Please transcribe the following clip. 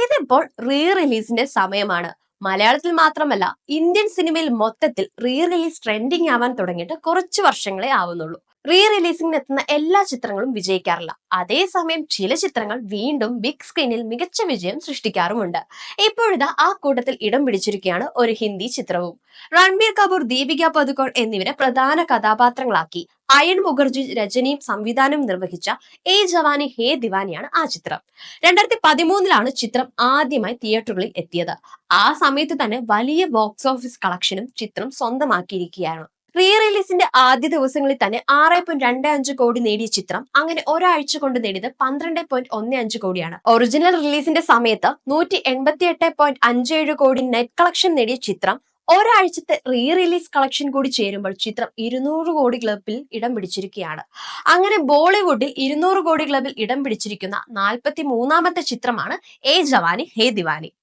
ഇതിപ്പോൾ റീ റിലീസിന്റെ സമയമാണ്. മലയാളത്തിൽ മാത്രമല്ല, ഇന്ത്യൻ സിനിമയിൽ മൊത്തത്തിൽ റീ റിലീസ് ട്രെൻഡിങ് ആവാൻ തുടങ്ങിയിട്ട് കുറച്ച് വർഷങ്ങളെ ആവുന്നുള്ളൂ. റീ റിലീസിംഗിന് എത്തുന്ന എല്ലാ ചിത്രങ്ങളും വിജയിക്കാറില്ല. അതേസമയം ചില ചിത്രങ്ങൾ വീണ്ടും ബിഗ് സ്ക്രീനിൽ മികച്ച വിജയം സൃഷ്ടിക്കാറുമുണ്ട്. ഇപ്പോഴിതാ ആ കൂട്ടത്തിൽ ഇടം പിടിച്ചിരിക്കുകയാണ് ഒരു ഹിന്ദി ചിത്രവും. രൺബീർ കപൂർ, ദീപിക പദുകോൺ എന്നിവരെ പ്രധാന കഥാപാത്രങ്ങളാക്കി അയൺ മുഖർജി രചനയും സംവിധാനവും നിർവഹിച്ച ഏ ജവാനി ഹേ ദിവാനിയാണ് ആ ചിത്രം. 2013 ചിത്രം ആദ്യമായി തിയേറ്ററുകളിൽ എത്തിയത്. ആ സമയത്ത് തന്നെ വലിയ ബോക്സ് ഓഫീസ് കളക്ഷനും ചിത്രം സ്വന്തമാക്കിയിരിക്കുകയാണ്. റീ റിലീസിന്റെ ആദ്യ ദിവസങ്ങളിൽ തന്നെ 6.25 കോടി നേടിയ ചിത്രം അങ്ങനെ ഒരാഴ്ച കൊണ്ട് നേടിയത് 12.15 കോടിയാണ്. ഒറിജിനൽ റിലീസിന്റെ സമയത്ത് 188.57 കോടി നെറ്റ് കളക്ഷൻ നേടിയ ചിത്രം ഒരാഴ്ചത്തെ റീ റിലീസ് കളക്ഷൻ കൂടി ചേരുമ്പോൾ ചിത്രം 200 കോടി ക്ലബിൽ ഇടം പിടിച്ചിരിക്കുകയാണ്. അങ്ങനെ ബോളിവുഡിൽ 200 കോടി ക്ലബിൽ ഇടം പിടിച്ചിരിക്കുന്ന 43ാമത്തെ ചിത്രമാണ് ഏ ജവാനി ഹേ ദിവാനി.